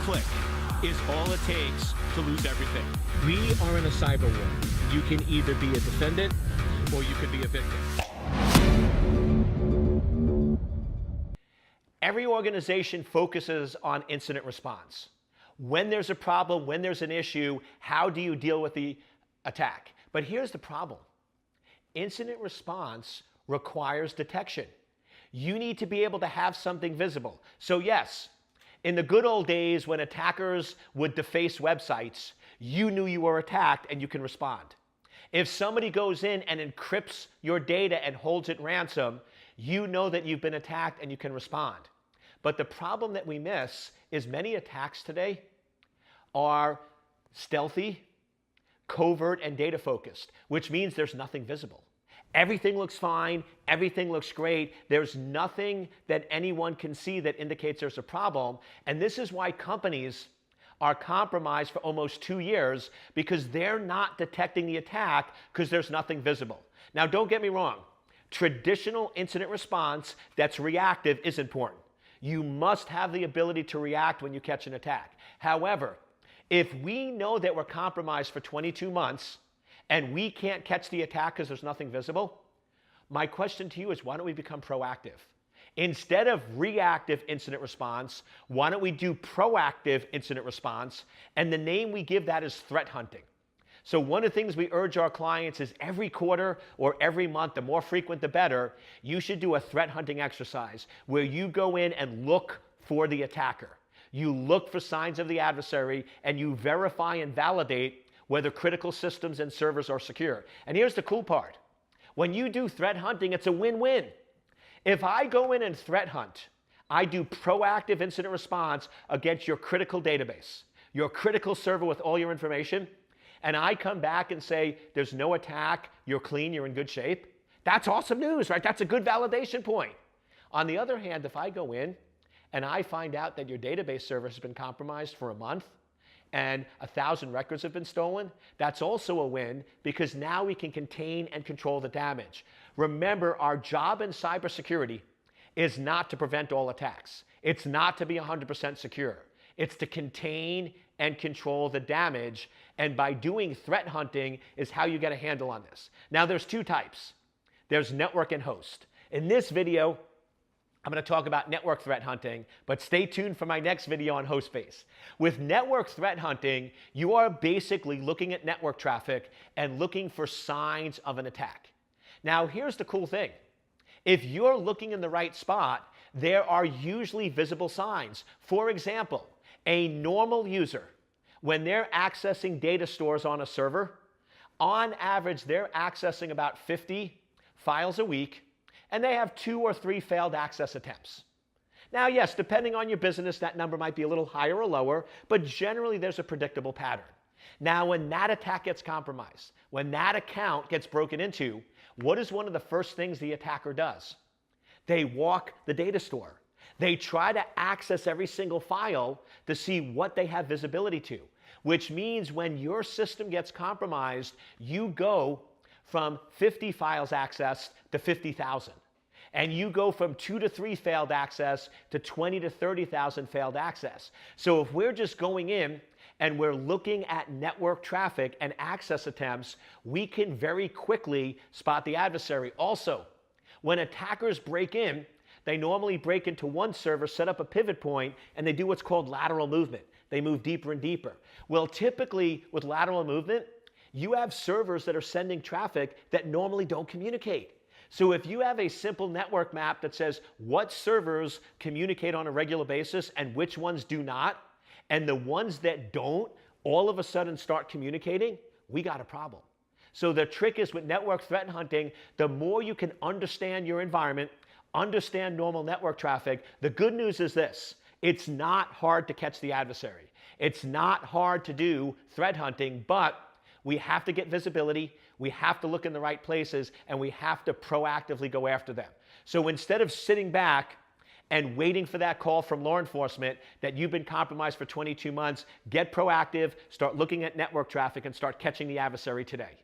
click is all it takes to lose everything. We are in a cyber war. You can either be a defendant or you can be a victim. Every organization focuses on incident response. When there's a problem, when there's an issue, how do you deal with the attack? But here's the problem. Incident response requires detection. You need to be able to have something visible. So yes, in the good old days when attackers would deface websites, you knew you were attacked and you can respond. If somebody goes in and encrypts your data and holds it ransom, you know that you've been attacked and you can respond. But the problem that we miss is many attacks today are stealthy, covert, and data focused, which means there's nothing visible. Everything looks fine, everything looks great, there's nothing that anyone can see that indicates there's a problem, and this is why companies are compromised for almost 2 years, because they're not detecting the attack because there's nothing visible. Now don't get me wrong, traditional incident response that's reactive is important. You must have the ability to react when you catch an attack. However, if we know that we're compromised for 22 months, and we can't catch the attack because there's nothing visible, my question to you is, why don't we become proactive? Instead of reactive incident response, why don't we do proactive incident response? And the name we give that is threat hunting. So one of the things we urge our clients is every quarter or every month, the more frequent the better, you should do a threat hunting exercise where you go in and look for the attacker. You look for signs of the adversary and you verify and validate whether critical systems and servers are secure. And here's the cool part. When you do threat hunting, it's a win-win. If I go in and threat hunt, I do proactive incident response against your critical database, your critical server with all your information, and I come back and say, there's no attack, you're clean, you're in good shape. That's awesome news, right? That's a good validation point. On the other hand, if I go in and I find out that your database server has been compromised for a month, and 1,000 records have been stolen, that's also a win because now we can contain and control the damage. Remember, our job in cybersecurity is not to prevent all attacks. It's not to be 100% secure. It's to contain and control the damage, and by doing threat hunting is how you get a handle on this. Now there's two types. There's network and host. In this video, I'm going to talk about network threat hunting, but stay tuned for my next video on host-based. With network threat hunting, you are basically looking at network traffic and looking for signs of an attack. Now, here's the cool thing. If you're looking in the right spot, there are usually visible signs. For example, a normal user, when they're accessing data stores on a server, on average, they're accessing about 50 files a week, and they have 2 or 3 failed access attempts. Now, yes, depending on your business, that number might be a little higher or lower, but generally there's a predictable pattern. Now, when that attack gets compromised, when that account gets broken into, what is one of the first things the attacker does? They walk the data store. They try to access every single file to see what they have visibility to, which means when your system gets compromised, you go from 50 files accessed to 50,000. And you go from 2 to 3 failed access to 20 to 30,000 failed access. So if we're just going in and we're looking at network traffic and access attempts, we can very quickly spot the adversary. Also, when attackers break in, they normally break into one server, set up a pivot point, and they do what's called lateral movement. They move deeper and deeper. Well, typically with lateral movement, you have servers that are sending traffic that normally don't communicate. So if you have a simple network map that says what servers communicate on a regular basis and which ones do not, and the ones that don't all of a sudden start communicating, we got a problem. So the trick is with network threat hunting, the more you can understand your environment, understand normal network traffic, the good news is this: it's not hard to catch the adversary. It's not hard to do threat hunting, but we have to get visibility, we have to look in the right places, and we have to proactively go after them. So instead of sitting back and waiting for that call from law enforcement that you've been compromised for 22 months, get proactive, start looking at network traffic, and start catching the adversary today.